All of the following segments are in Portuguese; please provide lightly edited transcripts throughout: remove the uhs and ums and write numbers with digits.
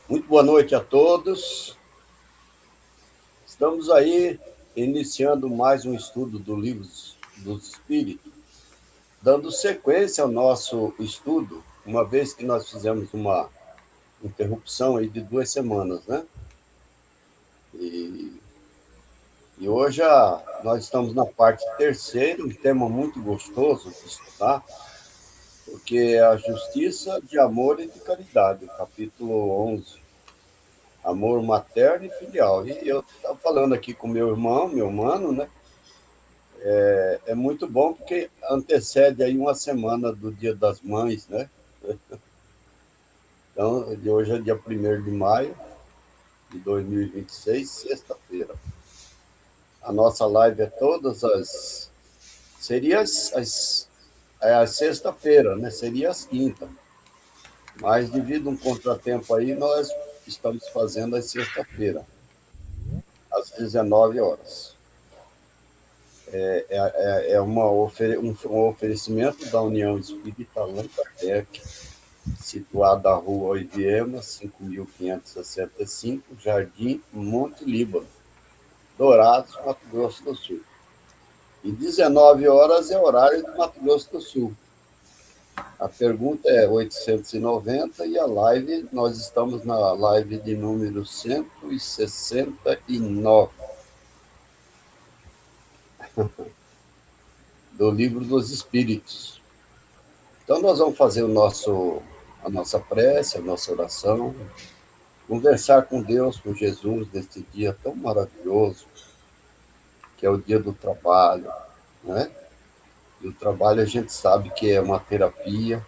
Muito boa noite a todos. Estamos aí iniciando mais um estudo do Livro dos Espíritos, dando sequência ao nosso estudo, uma vez que nós fizemos uma interrupção aí de 2 semanas, né? E, e hoje nós estamos na parte terceira, um tema muito gostoso de estudar, porque é a justiça de amor e de caridade, capítulo 11. Amor materno e filial. E eu estava falando aqui com meu irmão, meu mano, né? É muito bom porque antecede aí uma semana do Dia das Mães, né? Então, de hoje é dia 1º de maio de 2026, sexta-feira. A nossa live é todas as... Seria a sexta-feira, né? Seria as quinta. Mas devido a um contratempo aí, nós estamos fazendo a sexta-feira, às 19 horas. É um oferecimento da União Espírita Allan Kardec, situada na rua Oiviema, 5.565, Jardim Monte Líbano, Dourados, Mato Grosso do Sul. E 19 horas é horário do Mato Grosso do Sul. A pergunta é 890 e a live, nós estamos na live de número 169. Do Livro dos Espíritos. Então, nós vamos fazer a nossa prece, a nossa oração, conversar com Deus, com Jesus, neste dia tão maravilhoso, que é o dia do trabalho, né? E o trabalho a gente sabe que é uma terapia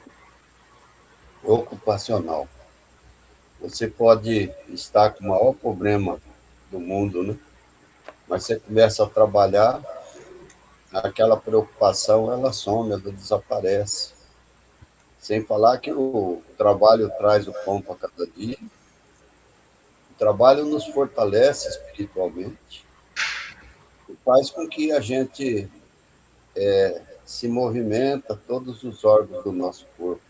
ocupacional. Você pode estar com o maior problema do mundo, né? Mas você começa a trabalhar, aquela preocupação, ela some, ela desaparece. Sem falar que o trabalho traz o pão para cada dia, o trabalho nos fortalece espiritualmente e faz com que a gente se movimenta todos os órgãos do nosso corpo,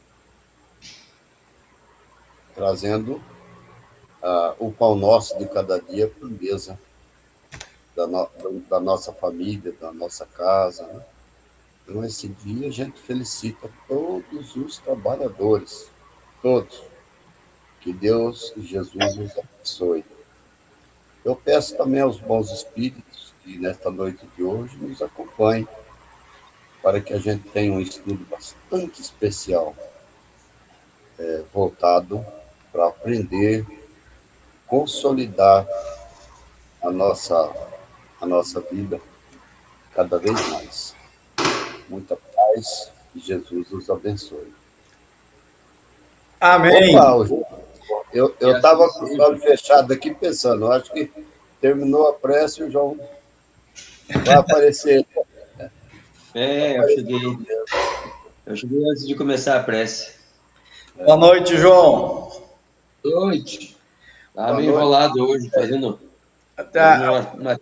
trazendo o pão nosso de cada dia para a mesa da nossa família, da nossa casa, né? Então, esse dia a gente felicita todos os trabalhadores, todos. Que Deus e Jesus nos abençoe. Eu peço também aos bons espíritos que nesta noite de hoje nos acompanhem, para que a gente tenha um estudo bastante especial, voltado para aprender, consolidar a nossa, a nossa vida cada vez mais. Muita paz e Jesus os abençoe. Amém. Opa, eu estava com os olhos fechados aqui pensando, eu acho que terminou a prece e o João vai aparecer. Vai É, eu aparecer. cheguei. Eu cheguei antes de começar a prece. Boa noite, João. Boa noite. Estava Boa meio noite. enrolado hoje, fazendo Tá. uma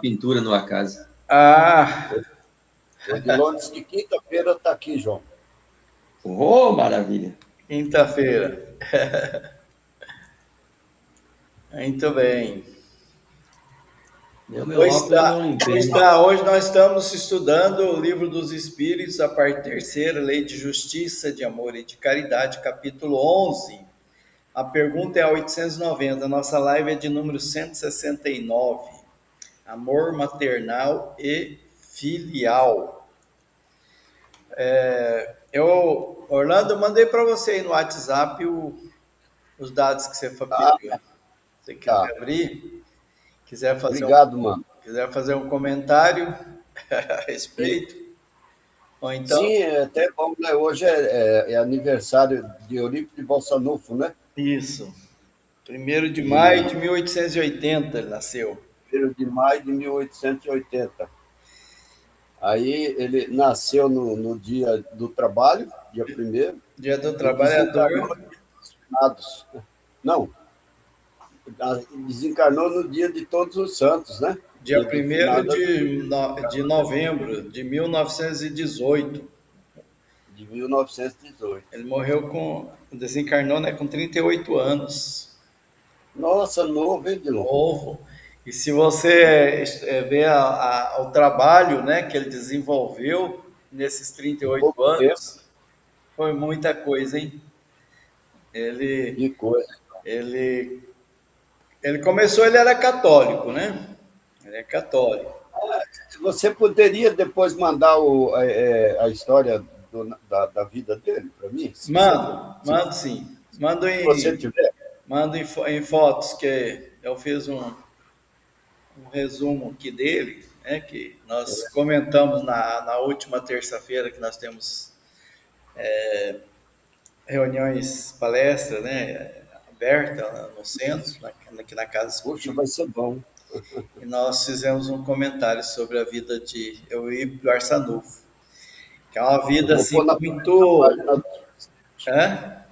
pintura numa casa. Ah, O de Londres de quinta-feira está aqui, João. Oh, maravilha! quinta-feira. Muito bem. Meu óculos não limpei. Hoje nós estamos estudando o Livro dos Espíritos, a parte terceira, Lei de Justiça, de Amor e de Caridade, capítulo 11. A pergunta é a 890. Nossa live é de número 169. Amor maternal e filial. Orlando, mandei para você aí no WhatsApp os dados que você pediu. Se você Tá. quiser abrir, quiser Obrigado, mano. fazer um comentário a Sim, respeito, ou então, sim, é até bom, né? Hoje é aniversário de Eurípides de Bolsanufo, né? isso. 1º de maio E de 1880 ele nasceu. 1º de maio de 1880. Aí ele nasceu no dia do trabalho, dia 1º, Dia do e desencarnou Trabalhador, no dia dos finados. Não, desencarnou no dia de Todos os Santos, né? dia Dia de 1º finado de novembro de 1918. de 1918. Ele desencarnou, né, com 38 anos. Nossa, novo, hein, Dilon? Novo. E se você ver o trabalho, né, que ele desenvolveu nesses Em 38 pouco tempo, anos, foi muita coisa, hein? Ele, que coisa. ele, ele começou, ele era católico, né? Ele é católico. Você poderia depois mandar a história da vida dele para mim? Se Mando sim. Mando você em, tiver. mando em fotos, que eu fiz um resumo aqui dele, né, que nós comentamos na última terça-feira, que nós temos reuniões, palestra, né, aberta no centro, aqui na Casa Puxa, Espírita, vai ser bom. e nós fizemos um comentário sobre a vida de Eurípides Arsanufo, que é uma Eu vida vou pôr assim na muito... página, Hã?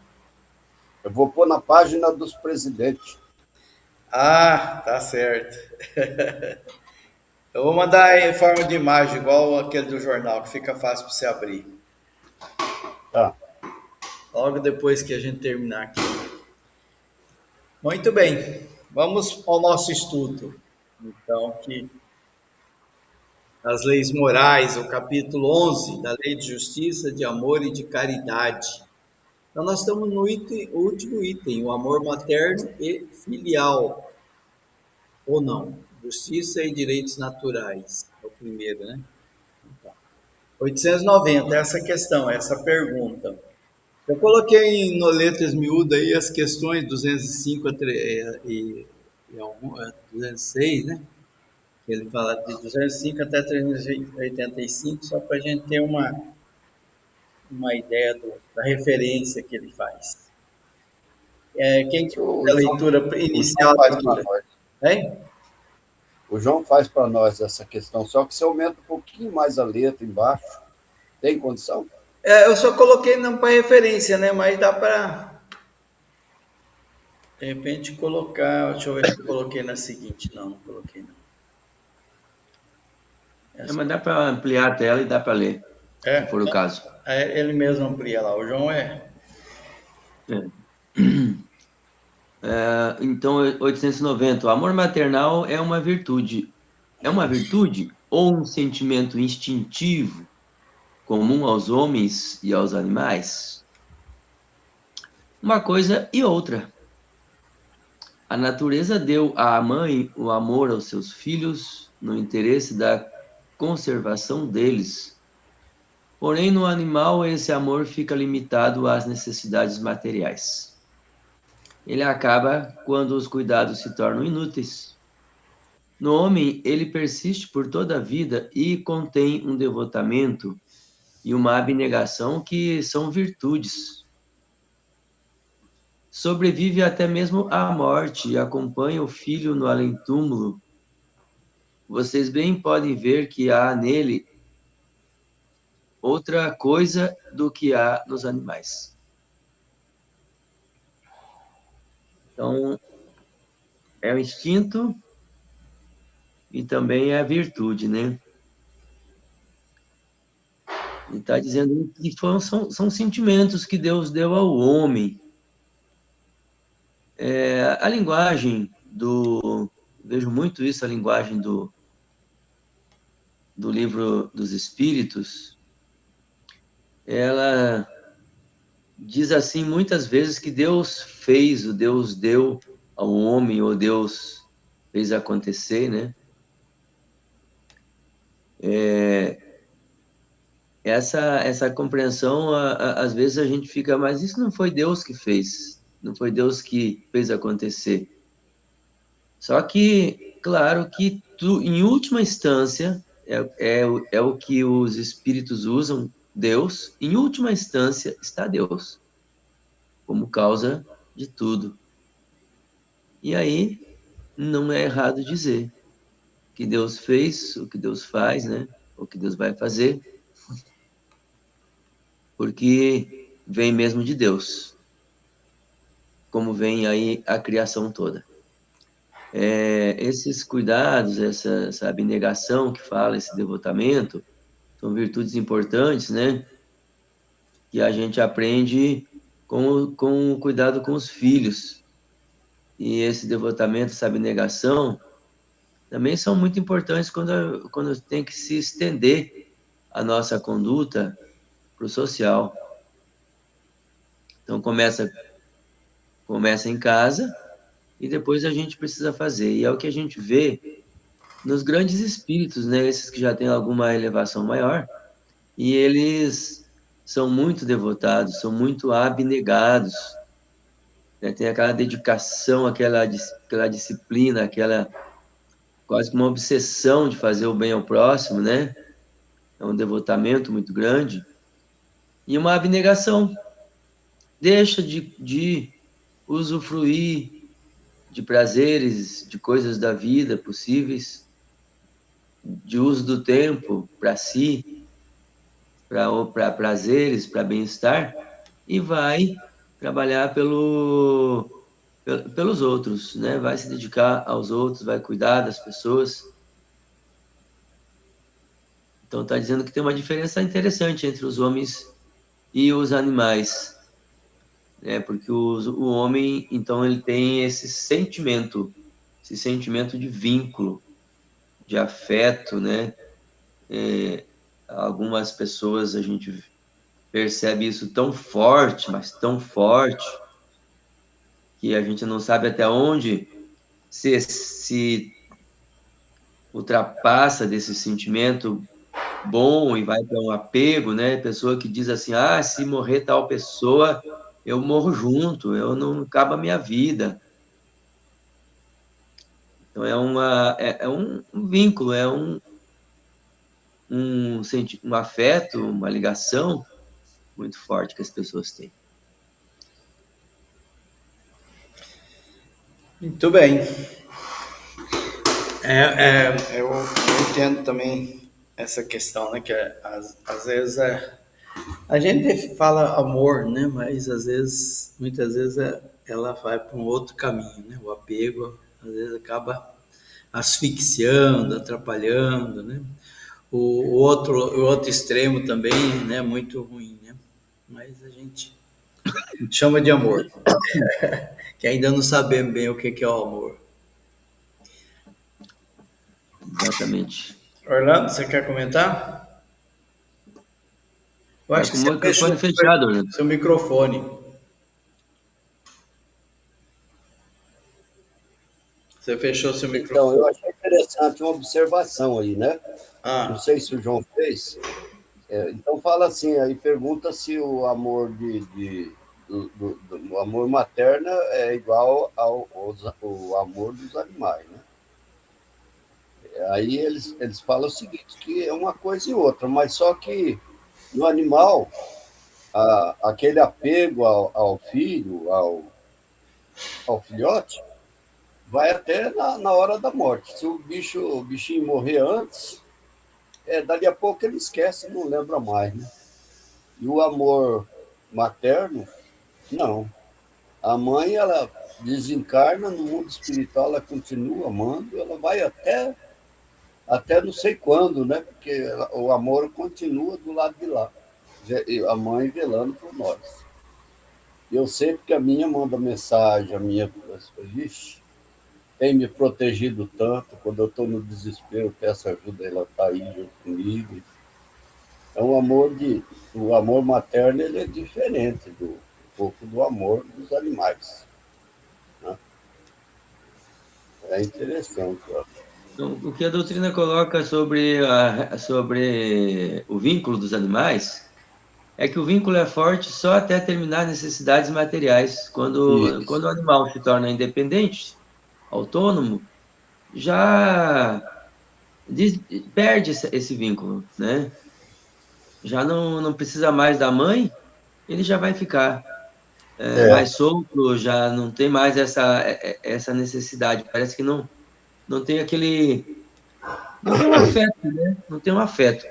eu vou pôr na página dos presidentes. Ah, tá certo. Eu vou mandar em forma de imagem, igual aquele do jornal, que fica fácil para você abrir. Tá. Logo depois que a gente terminar aqui. Muito bem, vamos ao nosso estudo. Então, que as leis morais, o capítulo 11 da Lei de Justiça, de Amor e de Caridade. Então, nós estamos no o último item, o amor materno e filial, ou não, justiça e direitos naturais, é o primeiro, né? 890, essa questão, essa pergunta. Eu coloquei em letras miúdas aí as questões 205 e 206, né? Ele fala de 205 até 385, só para a gente ter uma ideia da referência que ele faz. Quem que O fez a João, leitura o João inicial da faz para leitura? nós. Hein? O João faz para nós essa questão, só que você aumenta um pouquinho mais a letra embaixo. Tem condição? Eu só coloquei não para referência, né? Mas dá para, de repente, colocar. Deixa eu ver se eu coloquei na seguinte. Não, não coloquei não. Mas dá para ampliar a tela e dá para ler, se É, for o caso. ele mesmo amplia lá. O João é. É. Então, 890. O amor maternal é uma virtude. É uma virtude ou um sentimento instintivo comum aos homens e aos animais? Uma coisa e outra. A natureza deu à mãe o amor aos seus filhos no interesse da conservação deles. Porém, no animal, esse amor fica limitado às necessidades materiais. Ele acaba quando os cuidados se tornam inúteis. No homem, ele persiste por toda a vida e contém um devotamento e uma abnegação que são virtudes. Sobrevive até mesmo à morte e acompanha o filho no além-túmulo. Vocês bem podem ver que há nele outra coisa do que há nos animais. Então, é o instinto e também é a virtude, né? Ele está dizendo que são sentimentos que Deus deu ao homem. A linguagem vejo muito isso, a linguagem do livro dos Espíritos, ela diz assim muitas vezes que Deus fez, o Deus deu ao homem, ou Deus fez acontecer, né? Essa compreensão, às vezes a gente fica, mas isso não foi Deus que fez, não foi Deus que fez acontecer. Só que, claro que em última instância, é o que os espíritos usam, Deus, em última instância está Deus, como causa de tudo. E aí, não é errado dizer que Deus fez, o que Deus faz, né? O que Deus vai fazer, porque vem mesmo de Deus, como vem aí a criação toda. Esses cuidados, essa abnegação que fala, esse devotamento, são virtudes importantes, né? Que a gente aprende com o cuidado com os filhos. e esse devotamento, essa abnegação, também são muito importantes quando tem que se estender a nossa conduta para o social. Então, começa em casa e depois a gente precisa fazer. E é o que a gente vê nos grandes espíritos, né? Esses que já têm alguma elevação maior, e eles são muito devotados, são muito abnegados, né? Tem aquela dedicação, aquela disciplina, aquela quase que uma obsessão de fazer o bem ao próximo, né? É um devotamento muito grande e uma abnegação. Deixa de usufruir de prazeres, de coisas da vida possíveis, de uso do tempo para si, para prazeres, para bem-estar, e vai trabalhar pelos outros, né? Vai se dedicar aos outros, vai cuidar das pessoas. Então, está dizendo que tem uma diferença interessante entre os homens e os animais, né? Porque o homem, então, ele tem esse sentimento de vínculo, de afeto, né? Algumas pessoas a gente percebe isso tão forte, mas tão forte, que a gente não sabe até onde se ultrapassa desse sentimento bom e vai para um apego, né? Pessoa que diz assim, ah, se morrer tal pessoa, eu morro junto, eu não acaba a minha vida. Então é um vínculo, um afeto, uma ligação muito forte que as pessoas têm. Muito bem. Eu entendo também essa questão, né? Que às vezes a gente fala amor, né? Mas muitas vezes ela vai para um outro caminho, né? O apego às vezes acaba asfixiando, atrapalhando, né? O outro extremo também, né? Muito ruim, né? Mas a gente chama de amor, que ainda não sabemos bem o que é o amor. Exatamente. Orlando, você quer comentar? Eu Está acho com que o você microfone fechou fechado, Orlando. seu microfone. Você fechou seu Então, eu microfone. achei interessante uma observação aí, né? Não Ah, sei se o João fez. Então, fala assim, aí pergunta se o amor o amor materno é igual o amor dos animais, né? Aí eles falam o seguinte, que é uma coisa e outra, mas só que no animal, aquele apego ao filho, ao filhote, vai até na hora da morte. Se o bichinho morrer antes, dali a pouco ele esquece, não lembra mais, né? E o amor materno, não. A mãe, ela desencarna no mundo espiritual, ela continua amando, ela vai até não sei quando, né? Porque o amor continua do lado de lá. A mãe velando por nós. Eu sei porque a minha manda mensagem, a minha. Vixe, tem me protegido tanto. Quando eu estou no desespero, peço ajuda, ela está aí junto comigo. É o amor materno, ele é diferente um pouco do amor dos animais, né? É interessante, ó. Então, o que a doutrina coloca sobre o vínculo dos animais é que o vínculo é forte só até terminar necessidades materiais. Quando Isso. o animal se torna independente, autônomo, já des- perde esse vínculo, né? Já não precisa mais da mãe, ele já vai ficar É, mais solto, já não tem mais essa necessidade. Parece que não tem não tem um afeto, né? Não tem um afeto.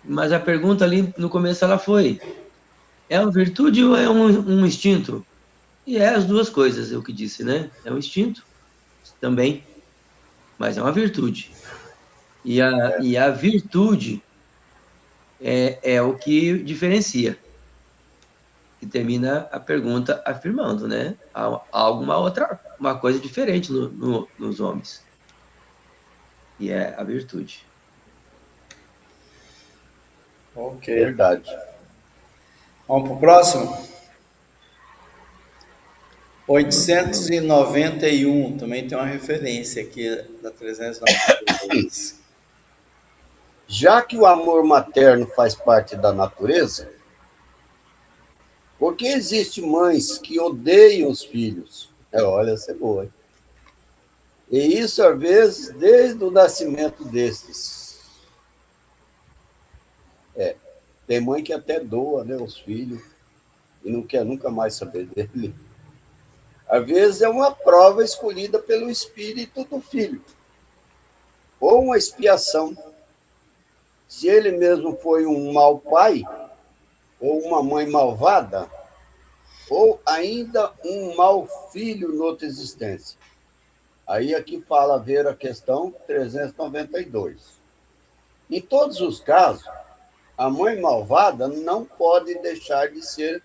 Mas a pergunta ali no começo ela foi: é uma virtude ou é um instinto? E é as duas coisas, é o que disse, né? É um instinto também, mas é uma virtude. E a virtude é o que diferencia. E termina a pergunta afirmando, né? Há alguma outra uma coisa diferente nos homens. E é a virtude. Ok. Verdade. Vamos para o próximo? 891, também tem uma referência aqui da 392. Já que o amor materno faz parte da natureza, por que existem mães que odeiam os filhos? Olha, essa é boa, hein? E isso, às vezes, desde o nascimento destes. Tem mãe que até doa, né, os filhos e não quer nunca mais saber dele. Às vezes é uma prova escolhida pelo espírito do filho, ou uma expiação. Se ele mesmo foi um mau pai, ou uma mãe malvada, ou ainda um mau filho noutra existência. Aí aqui fala ver a questão 392. Em todos os casos, a mãe malvada não pode deixar de ser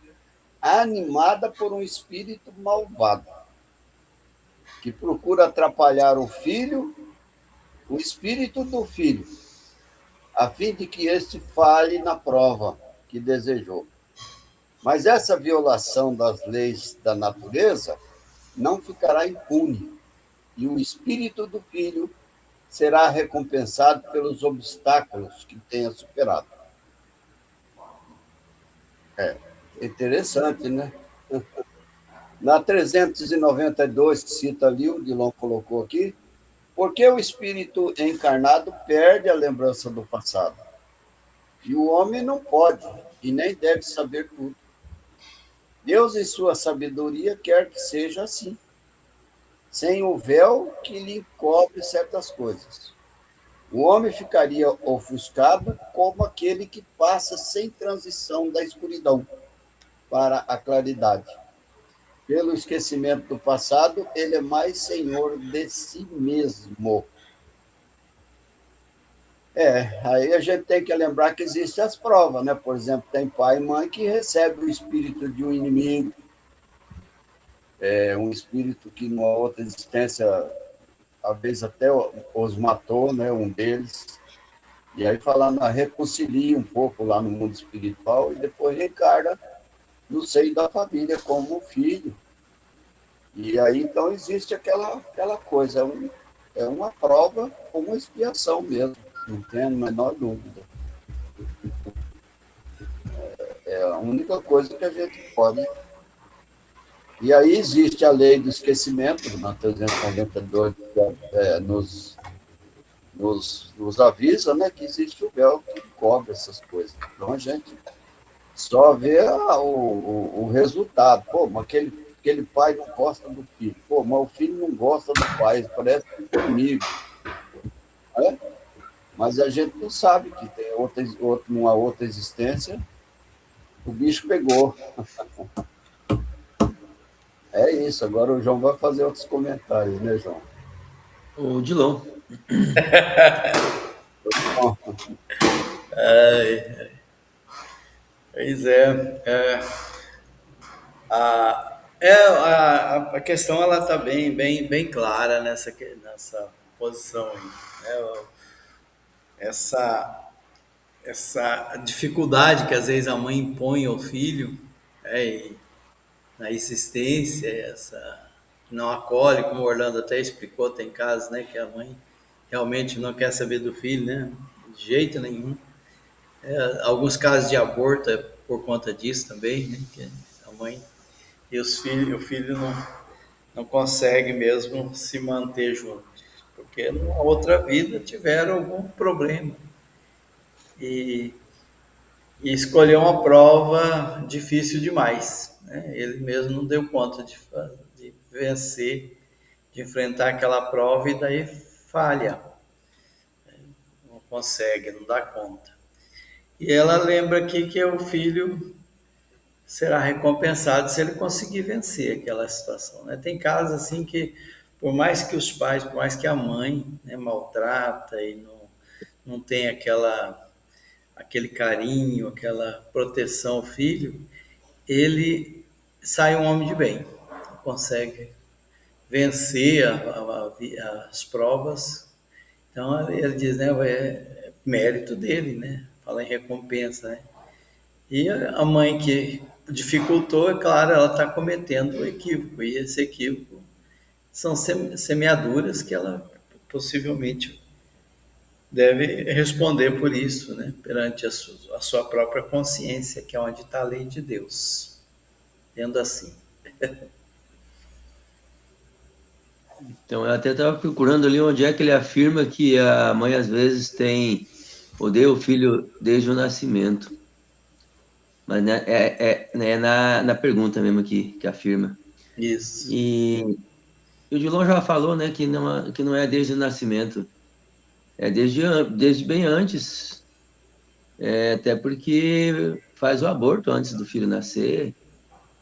animada por um espírito malvado, que procura atrapalhar o filho, o espírito do filho, a fim de que este falhe na prova que desejou. Mas essa violação das leis da natureza não ficará impune, e o espírito do filho será recompensado pelos obstáculos que tenha superado. É interessante, né? Na 392, que cita ali, o Dilon colocou aqui, porque o espírito encarnado perde a lembrança do passado. E o homem não pode e nem deve saber tudo. Deus, em sua sabedoria, quer que seja assim, sem o véu que lhe encobre certas coisas. O homem ficaria ofuscado como aquele que passa sem transição da escuridão para a claridade. Pelo esquecimento do passado, ele é mais senhor de si mesmo. Aí a gente tem que lembrar que existem as provas, né? Por exemplo, tem pai e mãe que recebe o espírito de um inimigo, um espírito que numa outra existência, às vezes até os matou, né? Um deles. E aí falando, reconcilia um pouco lá no mundo espiritual e depois reencarna no seio da família como filho. E aí, então, existe aquela coisa, é uma prova ou uma expiação mesmo, não tem a menor dúvida. É a única coisa que a gente pode. E aí existe a lei do esquecimento, na 392, nos avisa, né, que existe o véu que cobre essas coisas. Então a gente só vê o resultado. Pô, mas aquele pai não gosta do filho. Pô, mas o filho não gosta do pai, parece comigo. Mas a gente não sabe que tem uma outra existência, o bicho pegou. É isso, agora o João vai fazer outros comentários, né, João? O Dilon. Pois a questão ela está bem clara nessa posição aí, né? Essa dificuldade que às vezes a mãe impõe ao filho, e na existência, não acolhe, como o Orlando até explicou, tem casos, né, que a mãe realmente não quer saber do filho, né, de jeito nenhum. Alguns casos de aborto é por conta disso também, né, que a mãe e o filho não consegue mesmo se manter juntos, porque numa outra vida tiveram algum problema. E escolheu uma prova difícil demais, né? Ele mesmo não deu conta de vencer, de enfrentar aquela prova e daí falha, não consegue, não dá conta. E ela lembra aqui que o filho será recompensado se ele conseguir vencer aquela situação, né? Tem casos assim que, por mais que os pais, por mais que a mãe, né, maltrata e não tem aquele carinho, aquela proteção ao filho, ele sai um homem de bem, consegue vencer as provas. Então ele diz, né, é mérito dele, né? Fala em recompensa, né? E a mãe que dificultou, é claro, ela está cometendo um equívoco, e esse equívoco são semeaduras que ela possivelmente deve responder por isso, né? Perante a sua própria consciência, que é onde está a lei de Deus. Tendo assim. Então, eu até estava procurando ali onde é que ele afirma que a mãe às vezes odeia o filho desde o nascimento. Mas né, é na pergunta mesmo que afirma. Isso. E o Dilon já falou, né, que não é desde o nascimento, é desde bem antes, até porque faz o aborto antes do filho nascer,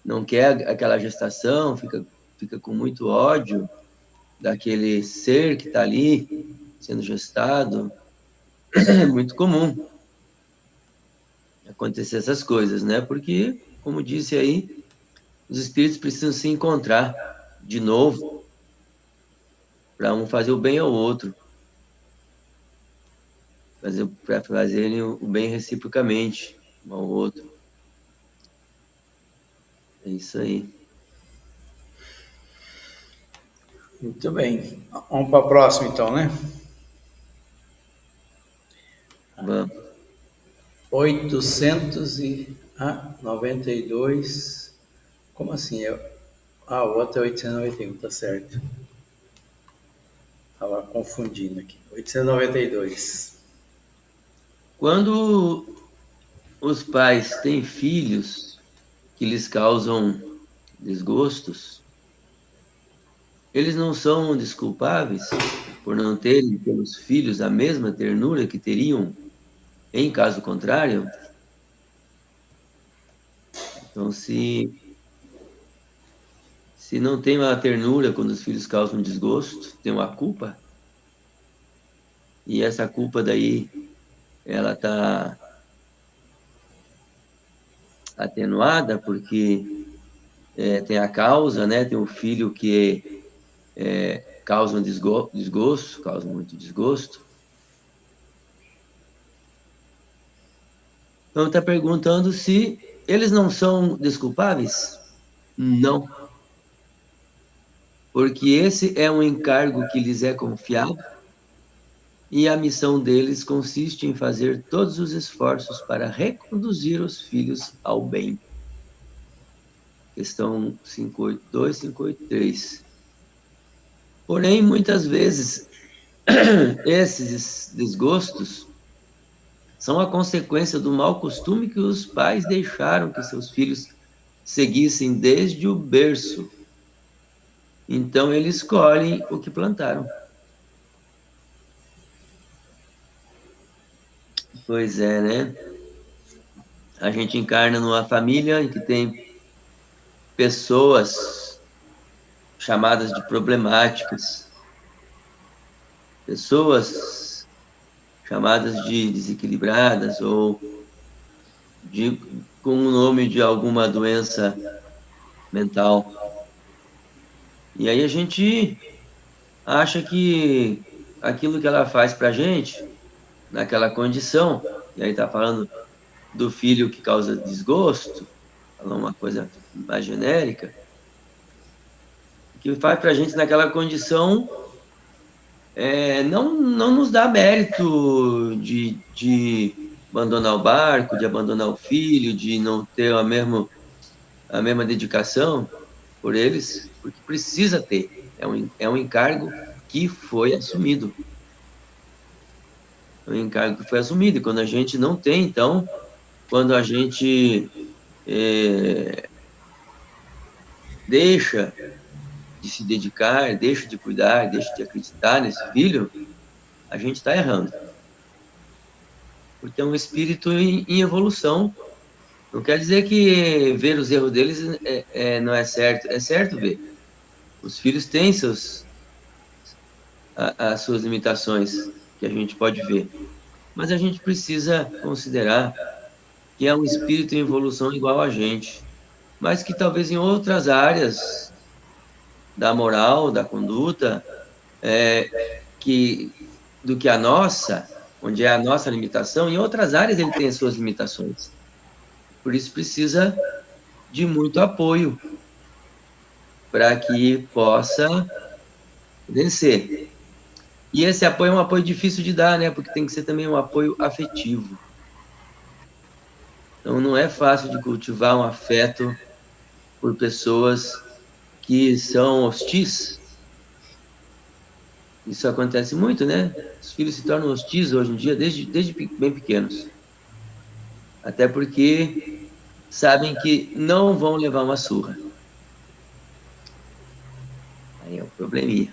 não quer aquela gestação, fica com muito ódio daquele ser que está ali sendo gestado. É muito comum acontecer essas coisas, né? Porque, como disse aí, os espíritos precisam se encontrar de novo para um fazer o bem ao outro, para fazerem o bem reciprocamente um ao outro. É isso aí. Muito bem. Vamos para a próxima, então, né? Vamos. 892. Como assim? O outro é 891, tá certo. Estava confundindo aqui. 892. Quando os pais têm filhos que lhes causam desgostos, eles não são desculpáveis por não terem pelos filhos a mesma ternura que teriam em caso contrário? Então, se não tem uma ternura quando os filhos causam desgosto, tem uma culpa, e essa culpa daí, ela está atenuada porque tem a causa, né? Tem o filho que causa um desgosto, causa muito desgosto. Então, está perguntando se eles não são desculpáveis? Não, porque esse é um encargo que lhes é confiado e a missão deles consiste em fazer todos os esforços para reconduzir os filhos ao bem. Questão 582, 583. Porém, muitas vezes, esses desgostos são a consequência do mau costume que os pais deixaram que seus filhos seguissem desde o berço. Então, eles colhem o que plantaram. Pois é, né? A gente encarna numa família em que tem pessoas chamadas de problemáticas, pessoas chamadas de desequilibradas ou com o nome de alguma doença mental. E aí a gente acha que aquilo que ela faz para a gente, naquela condição, e aí está falando do filho que causa desgosto, falando uma coisa mais genérica, que faz para a gente naquela condição não nos dá mérito de abandonar o barco, de abandonar o filho, de não ter a mesma dedicação por eles, porque precisa ter. É um encargo que foi assumido. É um encargo que foi assumido. E quando a gente não tem, então, quando a gente deixa de se dedicar, deixa de cuidar, deixa de acreditar nesse filho, a gente está errando. Porque é um espírito em evolução. Não quer dizer que ver os erros deles não é certo. É certo ver. Os filhos têm as suas limitações, que a gente pode ver. Mas a gente precisa considerar que é um espírito em evolução igual a gente, mas que talvez em outras áreas da moral, da conduta, do que a nossa, onde é a nossa limitação. Em outras áreas ele tem as suas limitações. Por isso precisa de muito apoio para que possa vencer. E esse apoio é um apoio difícil de dar, né? Porque tem que ser também um apoio afetivo. Então não é fácil de cultivar um afeto por pessoas que são hostis. Isso acontece muito, né? Os filhos se tornam hostis hoje em dia, desde bem pequenos. Até porque sabem que não vão levar uma surra. Aí é um probleminha.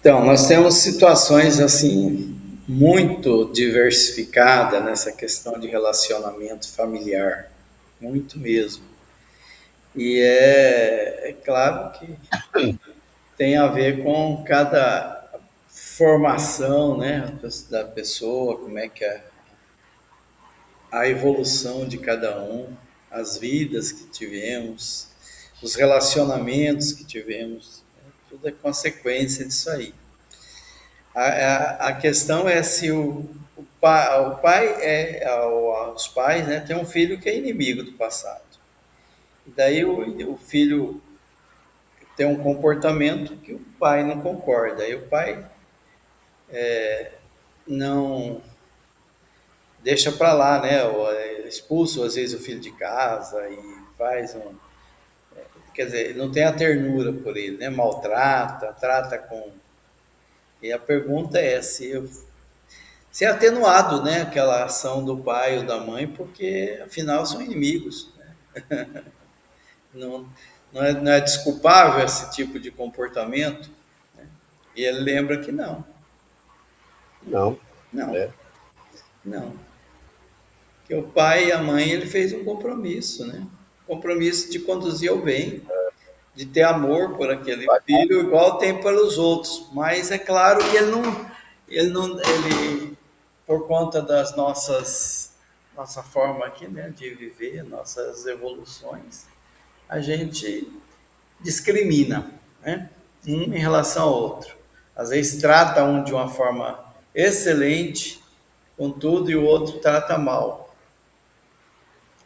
Então, nós temos situações assim muito diversificadas nessa questão de relacionamento familiar, muito mesmo. E é claro que tem a ver com cada formação, né, da pessoa, como é que é a evolução de cada um, as vidas que tivemos, os relacionamentos que tivemos, né, tudo é consequência disso aí. A questão é se o pai os pais, né, tem um filho que é inimigo do passado. E daí o filho tem um comportamento que o pai não concorda. Aí o pai não deixa para lá, né? Ou expulsa às vezes o filho de casa e faz um, quer dizer, não tem a ternura por ele, né? Maltrata, trata com. E a pergunta é se é atenuado, né, aquela ação do pai ou da mãe, porque afinal são inimigos, né? Não, não é desculpável esse tipo de comportamento, né? E ele lembra que não, Não, não, é. não. Que o pai e a mãe, ele fez um compromisso, né? Compromisso de conduzir ao bem, de ter amor por aquele filho, igual tem pelos outros. Mas é claro que ele por conta das nossa forma aqui, né, de viver, nossas evoluções, a gente discrimina, né, um em relação ao outro. Às vezes trata um de uma forma excelente, com tudo, e o outro trata mal.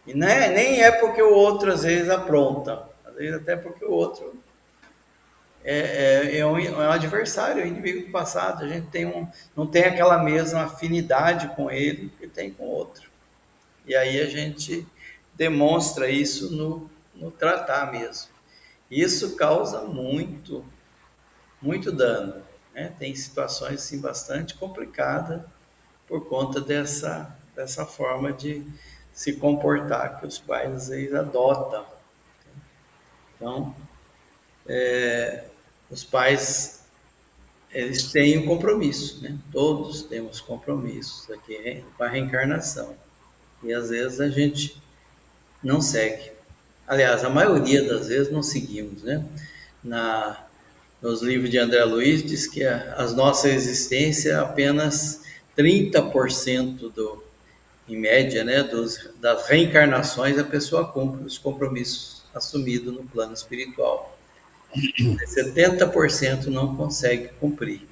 E nem é porque o outro às vezes apronta, às vezes até porque o outro é um adversário, é um inimigo do passado. A gente não tem aquela mesma afinidade com ele que tem com o outro. E aí a gente demonstra isso no tratar mesmo. Isso causa muito, muito dano, né? Tem situações assim, bastante complicadas por conta dessa forma de se comportar que os pais às vezes adotam. Então, os pais, eles têm um compromisso, né? Todos temos compromissos aqui com a reencarnação. E às vezes a gente não segue. Aliás, a maioria das vezes não seguimos, né? Nos livros de André Luiz diz que a nossa existência é apenas 30% em média, né, das reencarnações a pessoa cumpre os compromissos assumidos no plano espiritual. 70% não consegue cumprir,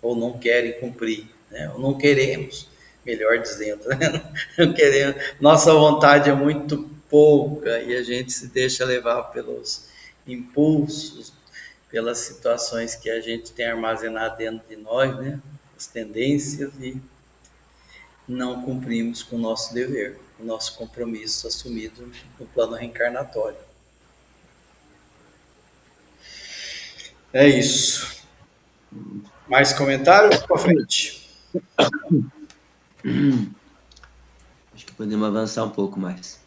ou não querem cumprir, né? Ou não queremos, melhor dizendo, né? Não queremos. Nossa vontade é muito pouca e a gente se deixa levar pelos impulsos, pelas situações que a gente tem armazenado dentro de nós, né? As tendências, e não cumprimos com o nosso dever, o nosso compromisso assumido no plano reencarnatório. É isso. Mais comentários para frente? Acho que podemos avançar um pouco mais.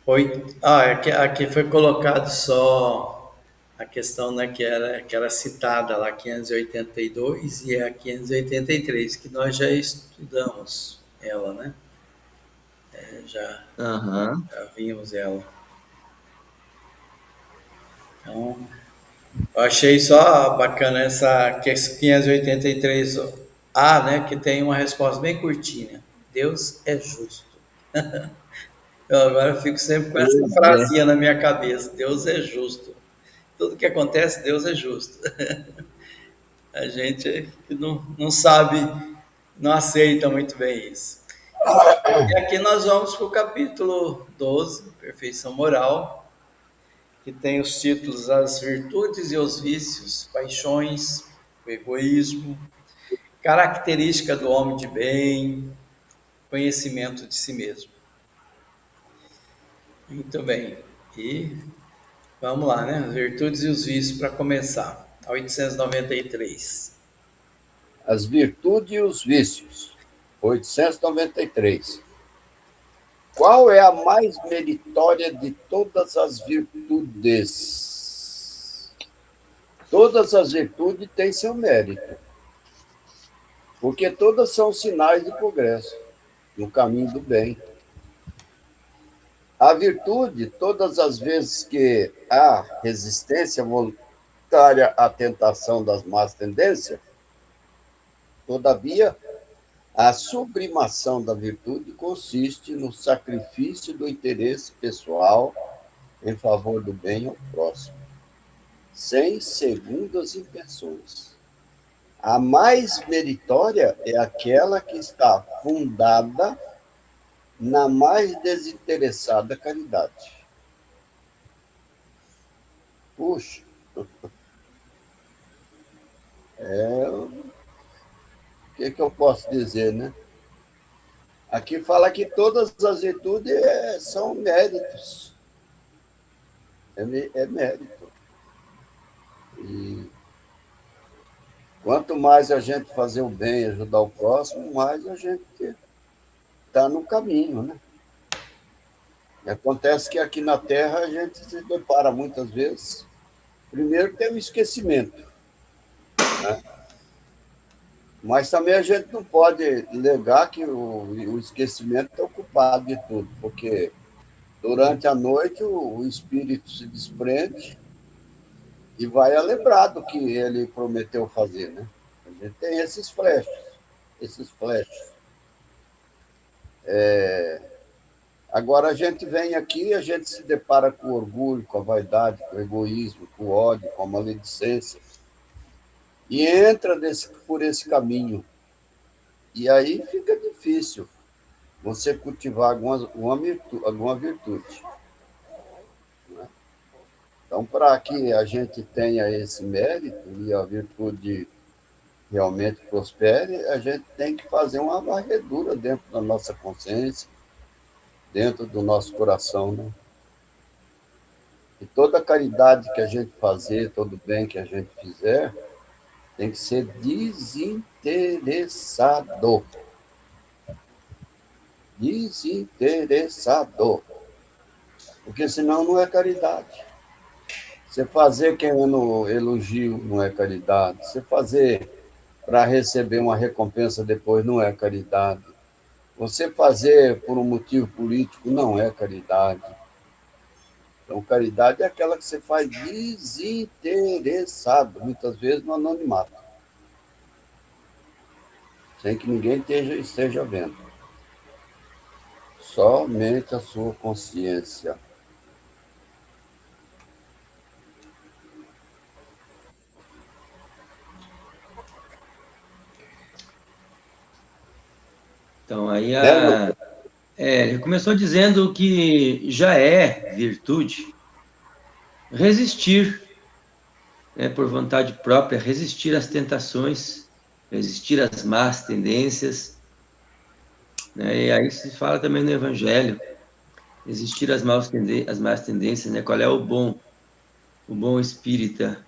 Aqui foi colocado só a questão, né, que era citada lá, 582 e a 583, que nós já estudamos ela, né? Já vimos ela. Então, eu achei só bacana essa 583 A, né, que tem uma resposta bem curtinha. Deus é justo. Eu agora fico sempre com essa Pois é. frasinha na minha cabeça. Deus é justo. Tudo que acontece, Deus é justo. A gente que não sabe, não aceita muito bem isso. E aqui nós vamos para o capítulo 12, Perfeição Moral, que tem os títulos As Virtudes e os Vícios, Paixões, o Egoísmo, Característica do Homem de Bem, Conhecimento de Si Mesmo. Muito bem. E vamos lá, né? As Virtudes e os Vícios para começar. A 893. As virtudes e os vícios. 893. Qual é a mais meritória de todas as virtudes? Todas as virtudes têm seu mérito, porque todas são sinais de progresso no caminho do bem. A virtude, todas as vezes que há resistência voluntária à tentação das más tendências, todavia, a sublimação da virtude consiste no sacrifício do interesse pessoal em favor do bem ao próximo, sem segundas intenções. A mais meritória é aquela que está fundada na mais desinteressada caridade. Puxa, o que eu posso dizer, né? Aqui fala que todas as virtudes são méritos. É mérito. E quanto mais a gente fazer o bem, ajudar o próximo, mais a gente está no caminho, né? E acontece que aqui na Terra a gente se depara muitas vezes. Primeiro tem o esquecimento, né? Mas também a gente não pode negar que o esquecimento é o culpado de tudo, porque durante a noite o espírito se desprende e vai a lembrar do que ele prometeu fazer, né? A gente tem esses flashes. Agora a gente vem aqui e a gente se depara com o orgulho, com a vaidade, com o egoísmo, com o ódio, com a maledicência, e entra por esse caminho. E aí fica difícil você cultivar alguma virtude. Né? Então, para que a gente tenha esse mérito e a virtude realmente prospere, a gente tem que fazer uma varredura dentro da nossa consciência, dentro do nosso coração. Né? E toda caridade que a gente fazer, todo bem que a gente fizer, tem que ser desinteressado. Desinteressado. Porque senão não é caridade. Você fazer querendo elogio não é caridade. Você fazer para receber uma recompensa depois não é caridade. Você fazer por um motivo político não é caridade. Então, caridade é aquela que você faz desinteressado, muitas vezes no anonimato, sem que ninguém esteja vendo. Somente a sua consciência. Então, aí ele começou dizendo que já é virtude resistir, né, por vontade própria, resistir às tentações, resistir às más tendências, né? E aí se fala também no Evangelho, resistir às más tendências, né? Qual é o bom espírita?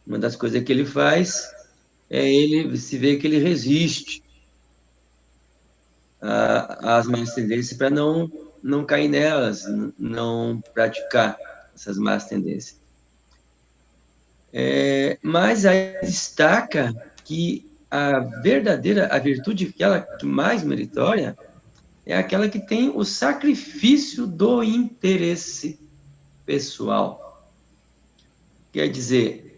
Uma das coisas que ele faz é ele se vê que ele resiste às más tendências para não cair nelas, não praticar essas más tendências. Mas aí destaca que a virtude, aquela que mais meritória, é aquela que tem o sacrifício do interesse pessoal. Quer dizer,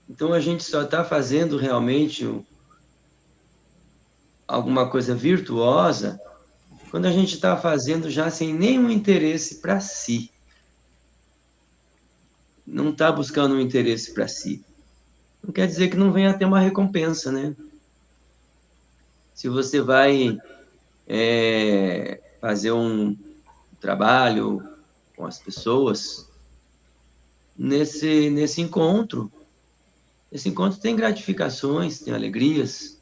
então a gente só está fazendo realmente alguma coisa virtuosa quando a gente está fazendo já sem nenhum interesse para si. Não está buscando um interesse para si. Não quer dizer que não venha a ter uma recompensa, né? Se você vai fazer um trabalho com as pessoas, nesse encontro tem gratificações, tem alegrias,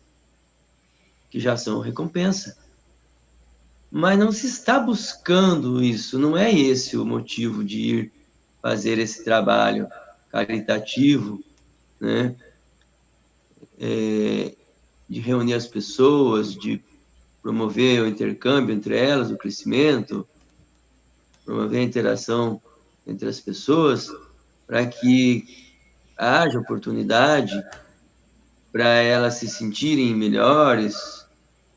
que já são recompensa. Mas não se está buscando isso, não é esse o motivo de ir fazer esse trabalho caritativo, né? De reunir as pessoas, de promover o intercâmbio entre elas, o crescimento, promover a interação entre as pessoas, para que haja oportunidade para elas se sentirem melhores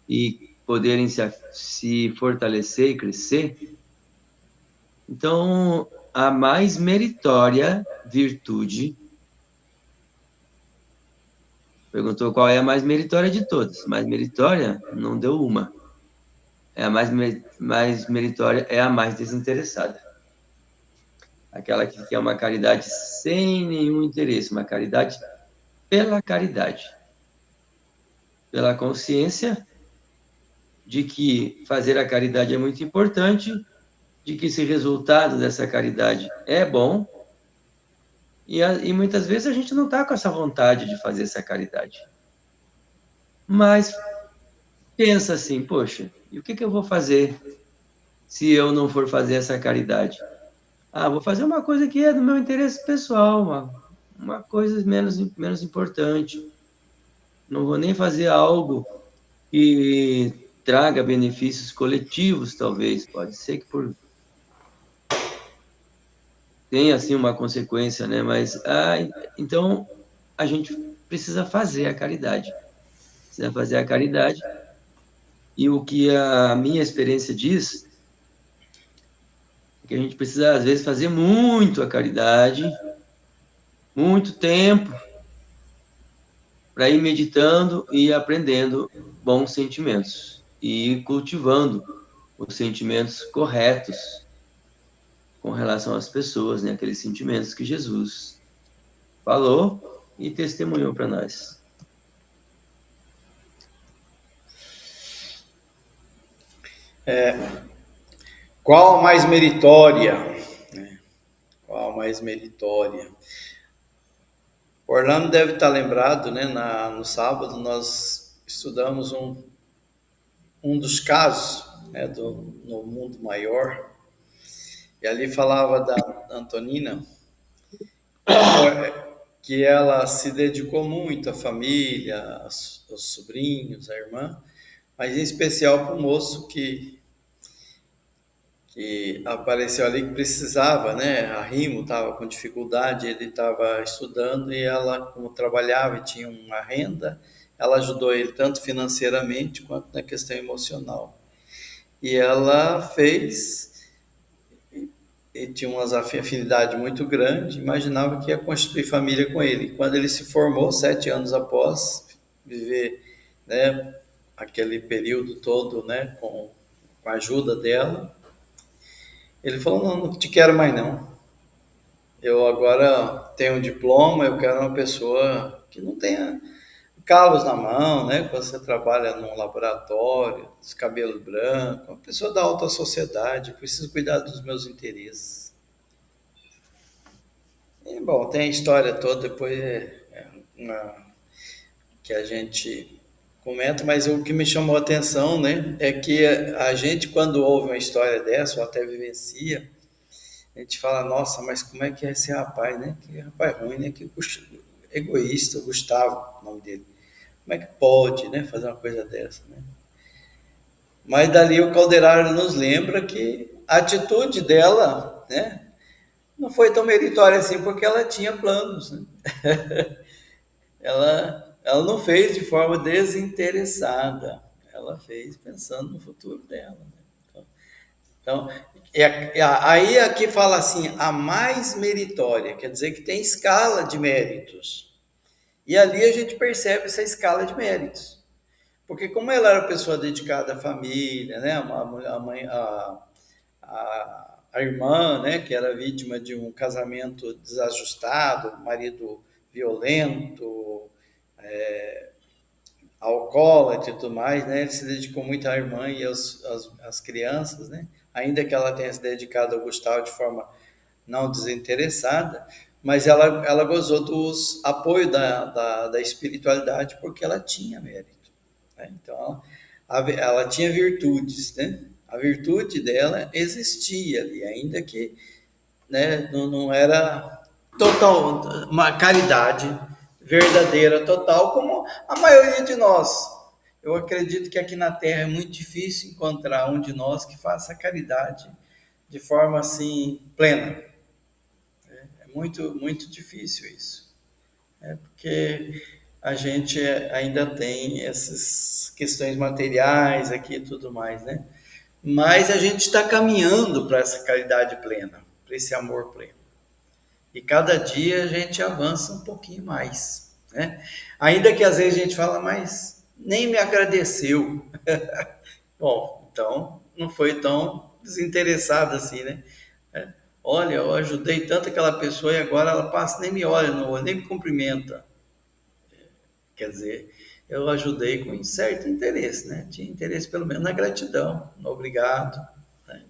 e poderem se fortalecer e crescer. Então, a mais meritória virtude, perguntou qual é a mais meritória de todas. Mais meritória, não deu uma. A mais meritória é a mais desinteressada. Aquela que quer uma caridade sem nenhum interesse, uma caridade pela caridade. Pela consciência de que fazer a caridade é muito importante, de que esse resultado dessa caridade é bom, e muitas vezes a gente não está com essa vontade de fazer essa caridade. Mas pensa assim, poxa, e o que eu vou fazer se eu não for fazer essa caridade? Vou fazer uma coisa que é do meu interesse pessoal, uma coisa menos importante. Não vou nem fazer algo que traga benefícios coletivos, talvez. Pode ser que tenha, assim, uma consequência, né? Mas, então, a gente precisa fazer a caridade. Precisa fazer a caridade. E o que a minha experiência diz é que a gente precisa, às vezes, fazer muito a caridade, muito tempo, para ir meditando e aprendendo bons sentimentos e cultivando os sentimentos corretos com relação às pessoas, né? Aqueles sentimentos que Jesus falou e testemunhou para nós. Qual a mais meritória? Qual a mais meritória? Orlando deve estar lembrado, né? No sábado nós estudamos um dos casos, né, no mundo maior, e ali falava da Antonina, que ela se dedicou muito à família, aos sobrinhos, à irmã, mas em especial para o moço que apareceu ali, que precisava, né? A Rimo estava com dificuldade, ele estava estudando e ela, como trabalhava e tinha uma renda, ela ajudou ele tanto financeiramente quanto na questão emocional. E ela fez, e tinha uma afinidade muito grande, imaginava que ia constituir família com ele. Quando ele se formou, 7 anos após viver, né, aquele período todo, né, com a ajuda dela, ele falou, não te quero mais não. Eu agora tenho um diploma, eu quero uma pessoa que não tenha calos na mão, né? Quando você trabalha num laboratório, os cabelos brancos, uma pessoa da alta sociedade, preciso cuidar dos meus interesses. E, bom, tem a história toda, depois que a gente comenta, mas o que me chamou a atenção, né, é que a gente, quando ouve uma história dessa, ou até vivencia, a gente fala, nossa, mas como é que é esse rapaz, né? Que rapaz ruim, né? Que egoísta, Gustavo, o nome dele. Como é que pode, né, fazer uma coisa dessa, né? Mas dali o Calderaro nos lembra que a atitude dela, né, não foi tão meritória assim, porque ela tinha planos, né? ela não fez de forma desinteressada, ela fez pensando no futuro dela, né? Então, aí aqui fala assim, a mais meritória, quer dizer que tem escala de méritos. E ali a gente percebe essa escala de méritos. Porque como ela era uma pessoa dedicada à família, né? A mãe, a irmã, né? Que era vítima de um casamento desajustado, marido violento, alcoólatra e tudo mais, né? Ele se dedicou muito à irmã e às crianças, né? Ainda que ela tenha se dedicado ao Gustavo de forma não desinteressada, mas ela gozou dos apoio da espiritualidade porque ela tinha mérito, né? Então, ela tinha virtudes, né? A virtude dela existia ali, ainda que, né, não era total, uma caridade verdadeira, total, como a maioria de nós. Eu acredito que aqui na Terra é muito difícil encontrar um de nós que faça caridade de forma assim plena. É muito, muito difícil isso. Porque a gente ainda tem essas questões materiais aqui e tudo mais, né? Mas a gente está caminhando para essa caridade plena, para esse amor pleno. E cada dia a gente avança um pouquinho mais, né? Ainda que às vezes a gente fala, mas nem me agradeceu. Bom, então não foi tão desinteressado assim, né? Olha, eu ajudei tanto aquela pessoa e agora ela passa, nem me olha no olho, nem me cumprimenta. Quer dizer, eu ajudei com certo interesse, né? Tinha interesse pelo menos na gratidão, no obrigado, né?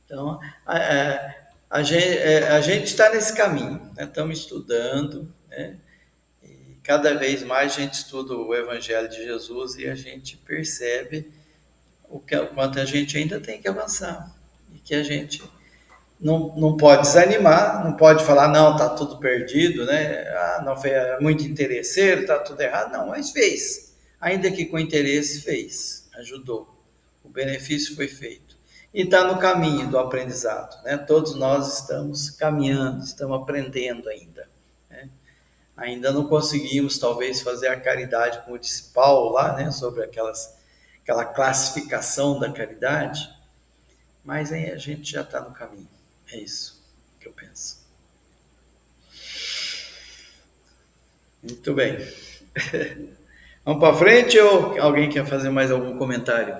Então a gente está nesse caminho, né? Estamos estudando, né? E cada vez mais a gente estuda o Evangelho de Jesus e a gente percebe o quanto a gente ainda tem que avançar e que a gente não pode desanimar, não pode falar, não, está tudo perdido, né? Ah, não foi muito interesseiro, está tudo errado. Não, mas fez. Ainda que com interesse, fez, ajudou. O benefício foi feito. E está no caminho do aprendizado, né? Todos nós estamos caminhando, estamos aprendendo ainda, né? Ainda não conseguimos, talvez, fazer a caridade, como disse Paulo lá, né? Sobre aquela classificação da caridade, mas aí a gente já está no caminho. É isso que eu penso. Muito bem. Vamos para frente ou alguém quer fazer mais algum comentário?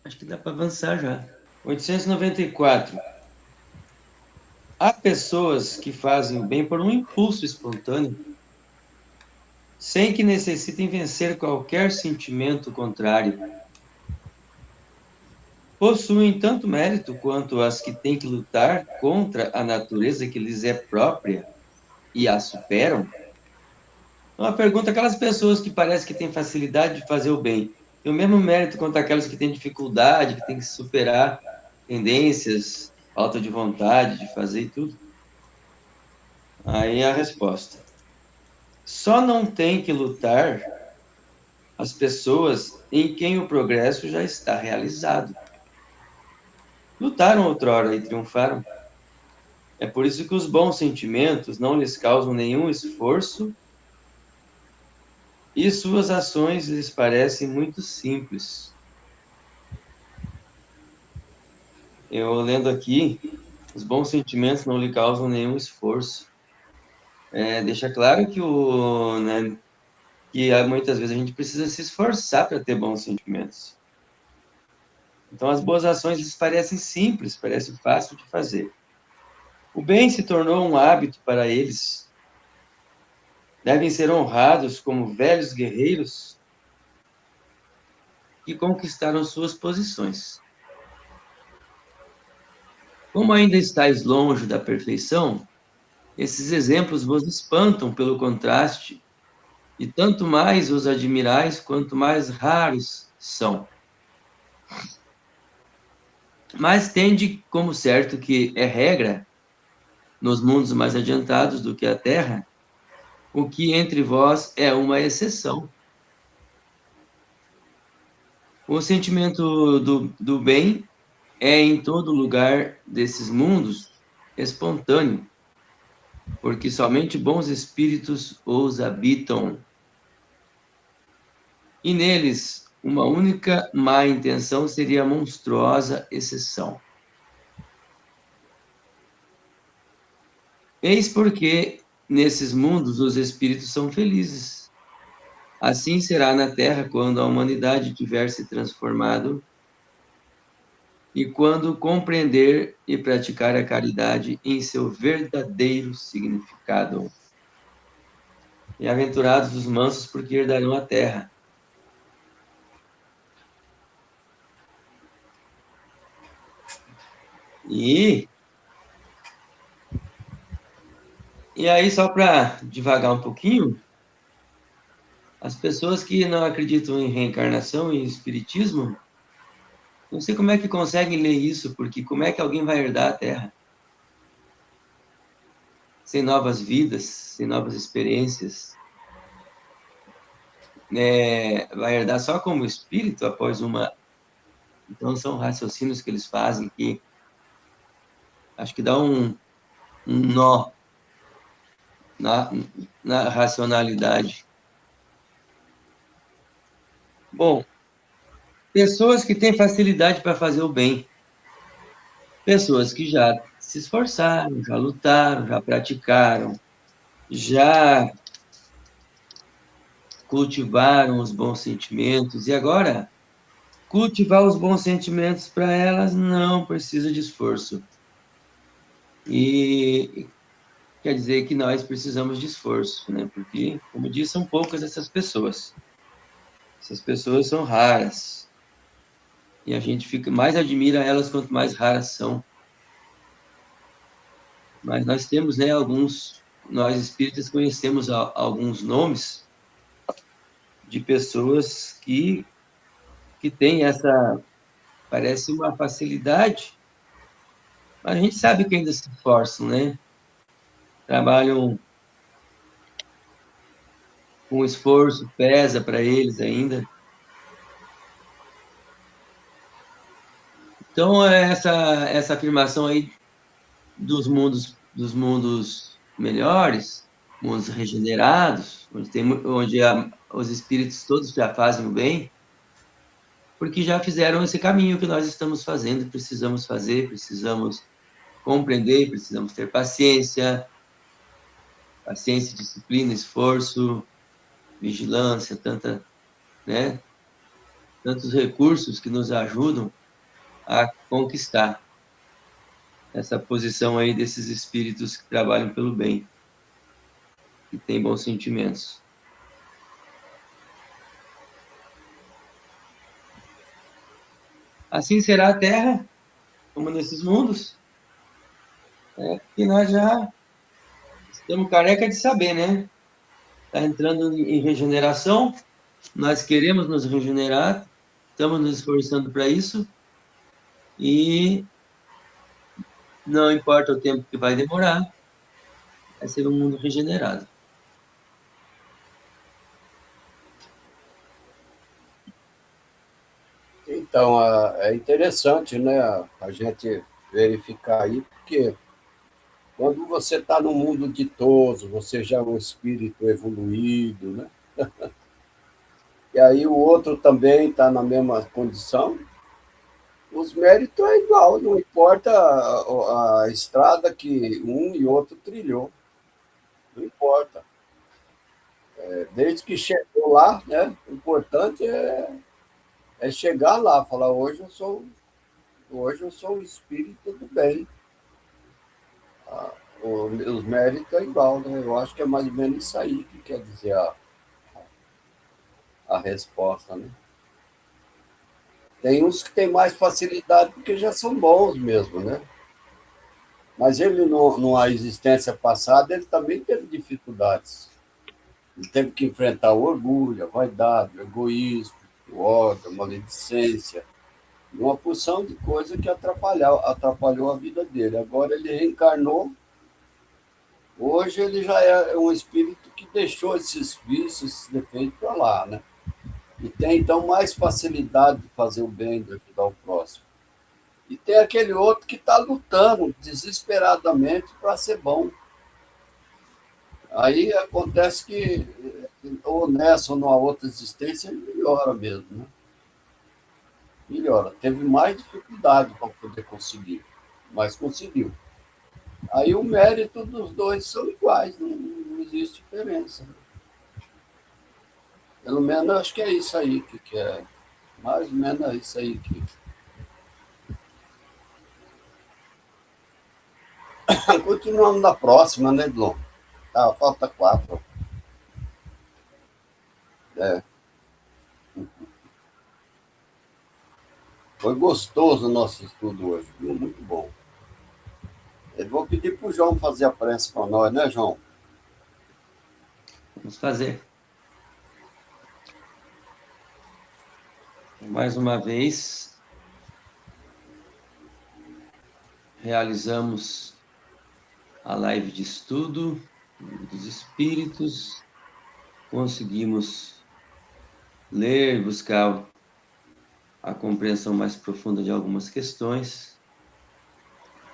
Acho que dá para avançar já. 894. Há pessoas que fazem o bem por um impulso espontâneo, sem que necessitem vencer qualquer sentimento contrário. Possuem tanto mérito quanto as que têm que lutar contra a natureza que lhes é própria e a superam. Então, a pergunta: aquelas pessoas que parecem que têm facilidade de fazer o bem, têm o mesmo mérito quanto aquelas que têm dificuldade, que têm que superar tendências, falta de vontade de fazer e tudo? Aí a resposta: só não tem que lutar as pessoas em quem o progresso já está realizado. Lutaram outrora e triunfaram. É por isso que os bons sentimentos não lhes causam nenhum esforço e suas ações lhes parecem muito simples. Eu lendo aqui, os bons sentimentos não lhe causam nenhum esforço. Deixa claro que né, que muitas vezes a gente precisa se esforçar para ter bons sentimentos. Então, as boas ações lhes parecem simples, parecem fácil de fazer. O bem se tornou um hábito para eles. Devem ser honrados como velhos guerreiros que conquistaram suas posições. Como ainda estáis longe da perfeição, esses exemplos vos espantam pelo contraste, e tanto mais os admirais quanto mais raros são. Mas tende como certo que é regra, nos mundos mais adiantados do que a Terra, o que entre vós é uma exceção. O sentimento do bem é em todo lugar desses mundos espontâneo, porque somente bons espíritos os habitam. E neles, uma única má intenção seria a monstruosa exceção. Eis porque nesses mundos os espíritos são felizes. Assim será na Terra quando a humanidade tiver se transformado e quando compreender e praticar a caridade em seu verdadeiro significado. Bem-aventurados os mansos, porque herdarão a terra. E aí, só para devagar um pouquinho, as pessoas que não acreditam em reencarnação e espiritismo, não sei como é que conseguem ler isso, porque como é que alguém vai herdar a terra? Sem novas vidas, sem novas experiências. Vai herdar só como espírito após uma. Então, são raciocínios que eles fazem que acho que dá um nó na racionalidade. Bom, pessoas que têm facilidade para fazer o bem, pessoas que já se esforçaram, já lutaram, já praticaram, já cultivaram os bons sentimentos e agora cultivar os bons sentimentos para elas não precisa de esforço. E quer dizer que nós precisamos de esforço, né? Porque, como disse, são poucas essas pessoas. Essas pessoas são raras. E a gente mais admira elas quanto mais raras são. Mas nós temos, né, nós espíritas conhecemos alguns nomes de pessoas que têm parece uma facilidade, mas a gente sabe que ainda se esforçam, né? Trabalham com esforço, pesa para eles ainda. Então, essa afirmação aí dos mundos melhores, mundos regenerados, onde os espíritos todos já fazem o bem, porque já fizeram esse caminho que nós estamos fazendo, precisamos fazer, precisamos compreender, precisamos ter paciência, disciplina, esforço, vigilância, né, tantos recursos que nos ajudam a conquistar essa posição aí desses espíritos que trabalham pelo bem, que têm bons sentimentos. Assim será a Terra, como nesses mundos, que nós já estamos careca de saber, né? Está entrando em regeneração, nós queremos nos regenerar, estamos nos esforçando para isso, e não importa o tempo que vai demorar, vai ser um mundo regenerado. Então, é interessante, né, a gente verificar aí, porque quando você está no mundo ditoso, você já é um espírito evoluído, né? E aí o outro também está na mesma condição, os méritos é igual, não importa a estrada que um e outro trilhou, não importa. Desde que chegou lá, né? O importante é chegar lá, falar hoje eu sou o espírito do bem. Os méritos é igual, né? Eu acho que é mais ou menos isso aí que quer dizer a resposta, né? Tem uns que têm mais facilidade porque já são bons mesmo, né? Mas ele, numa existência passada, ele também teve dificuldades. Ele teve que enfrentar o orgulho, a vaidade, o egoísmo, o ódio, a maledicência, uma porção de coisa que atrapalhou a vida dele. Agora ele reencarnou, hoje ele já é um espírito que deixou esses vícios, esses defeitos para lá, né? E tem, então, mais facilidade de fazer o bem, de ajudar o próximo. E tem aquele outro que está lutando desesperadamente para ser bom. Aí acontece que, ou nessa ou numa outra existência, ele melhora mesmo, né? Melhora. Teve mais dificuldade para poder conseguir, mas conseguiu. Aí o mérito dos dois são iguais, não existe diferença. Pelo menos eu acho que é isso aí que é. Mais ou menos é isso aí que. Continuamos na próxima, né, Blon? Tá, falta 4. É. Foi gostoso o nosso estudo hoje, viu? Muito bom. Eu vou pedir para o João fazer a prece para nós, né, João? Vamos fazer. Mais uma vez, realizamos a live de estudo dos Espíritos, conseguimos ler, buscar a compreensão mais profunda de algumas questões,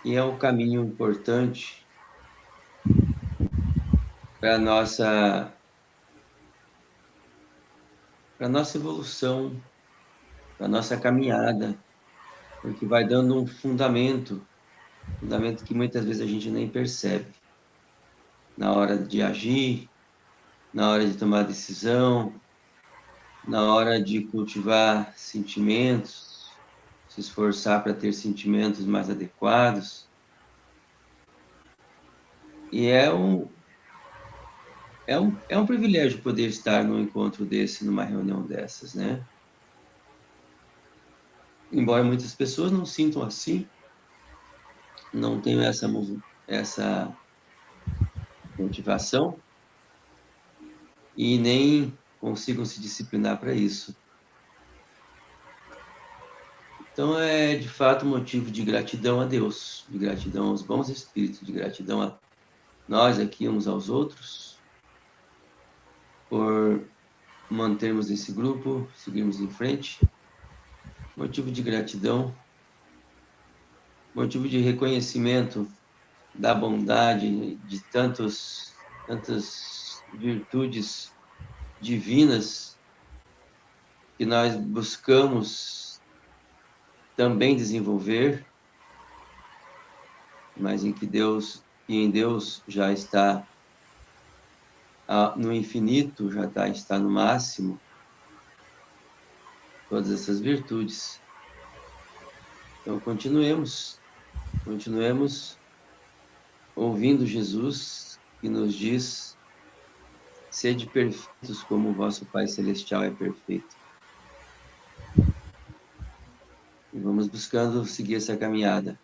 e é um caminho importante para a nossa evolução, para a nossa caminhada, porque vai dando um fundamento que muitas vezes a gente nem percebe. Na hora de agir, na hora de tomar decisão, na hora de cultivar sentimentos, se esforçar para ter sentimentos mais adequados. E é um privilégio poder estar num encontro desse, numa reunião dessas, né? Embora muitas pessoas não sintam assim, não tenham essa motivação e nem consigam se disciplinar para isso. Então é de fato motivo de gratidão a Deus, de gratidão aos bons espíritos, de gratidão a nós aqui uns aos outros, por mantermos esse grupo, seguirmos em frente. Motivo de gratidão, motivo de reconhecimento da bondade, de tantas virtudes divinas que nós buscamos também desenvolver, mas em Deus já está no infinito, já está no máximo todas essas virtudes. Então continuemos ouvindo Jesus, que nos diz: sede perfeitos como o vosso Pai Celestial é perfeito. E vamos buscando seguir essa caminhada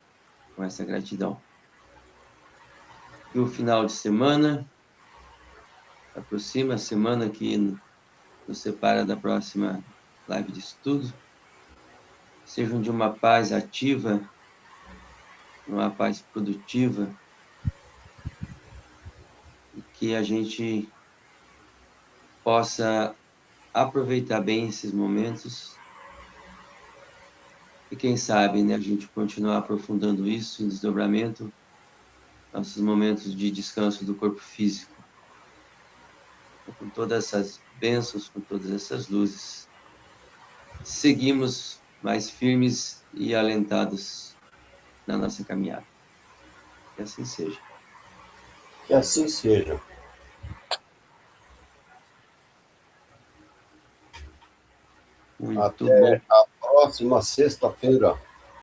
com essa gratidão. E o final de semana aproxima, a semana que nos separa da próxima live de estudo. Sejam de uma paz ativa, uma paz produtiva, e que a gente possa aproveitar bem esses momentos e quem sabe, né, a gente continuar aprofundando isso em desdobramento, nossos momentos de descanso do corpo físico. Então, com todas essas bênçãos, com todas essas luzes, seguimos mais firmes e alentados na nossa caminhada. Que assim seja. Que assim seja. Muito Até bom. a próxima sexta-feira.